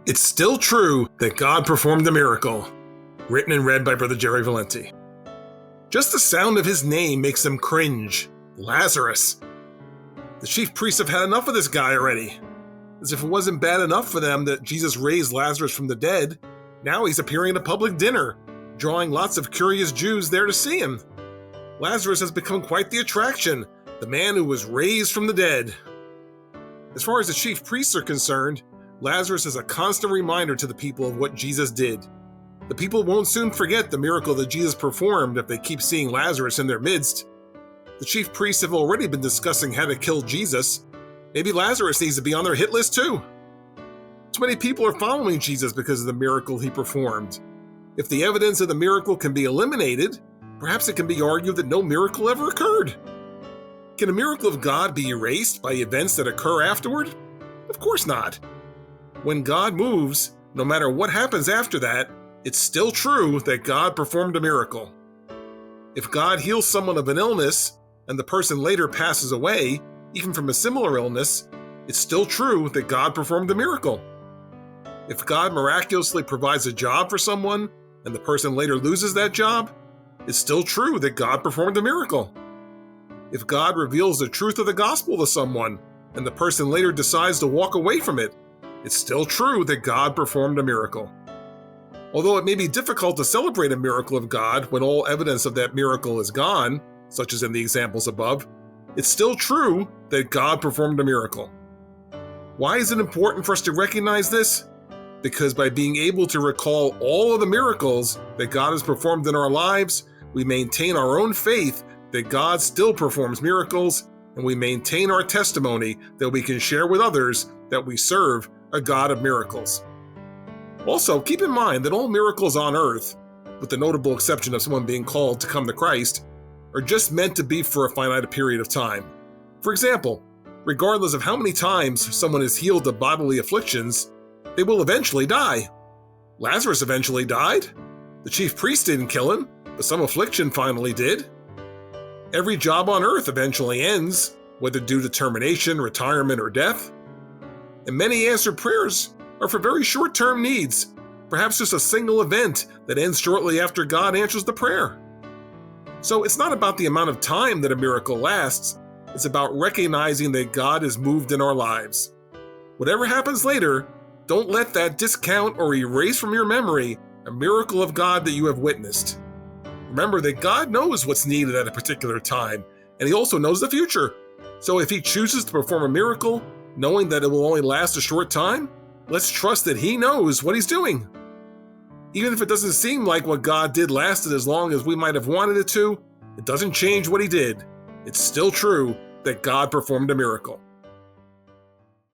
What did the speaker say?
It's still true that God performed a miracle. Written and read by Brother Jerry Valenti. Just the sound of his name makes them cringe. Lazarus. The chief priests have had enough of this guy already. As if it wasn't bad enough for them that Jesus raised Lazarus from the dead, now he's appearing at a public dinner, drawing lots of curious Jews there to see him. Lazarus has become quite the attraction, the man who was raised from the dead. As far as the chief priests are concerned, Lazarus is a constant reminder to the people of what Jesus did. The people won't soon forget the miracle that Jesus performed if they keep seeing Lazarus in their midst. The chief priests have already been discussing how to kill Jesus. Maybe Lazarus needs to be on their hit list too. Too many people are following Jesus because of the miracle he performed. If the evidence of the miracle can be eliminated, perhaps it can be argued that no miracle ever occurred. Can a miracle of God be erased by events that occur afterward? Of course not. When God moves, no matter what happens after that, it's still true that God performed a miracle. If God heals someone of an illness and the person later passes away, even from a similar illness, it's still true that God performed a miracle. If God miraculously provides a job for someone and the person later loses that job, it's still true that God performed a miracle. If God reveals the truth of the gospel to someone and the person later decides to walk away from it, it's still true that God performed a miracle. Although it may be difficult to celebrate a miracle of God when all evidence of that miracle is gone, such as in the examples above, it's still true that God performed a miracle. Why is it important for us to recognize this? Because by being able to recall all of the miracles that God has performed in our lives, we maintain our own faith that God still performs miracles, and we maintain our testimony that we can share with others that we serve a God of miracles. Also, keep in mind that all miracles on earth, with the notable exception of someone being called to come to Christ, are just meant to be for a finite period of time. For example, regardless of how many times someone is healed of bodily afflictions, they will eventually die. Lazarus eventually died. The chief priest didn't kill him, but some affliction finally did. Every job on earth eventually ends, whether due to termination, retirement, or death. And many answered prayers are for very short-term needs, perhaps just a single event that ends shortly after God answers the prayer. So it's not about the amount of time that a miracle lasts, it's about recognizing that God is moved in our lives. Whatever happens later, don't let that discount or erase from your memory a miracle of God that you have witnessed. Remember that God knows what's needed at a particular time, and He also knows the future. So if He chooses to perform a miracle, knowing that it will only last a short time, let's trust that He knows what He's doing. Even if it doesn't seem like what God did lasted as long as we might have wanted it to, it doesn't change what He did. It's still true that God performed a miracle.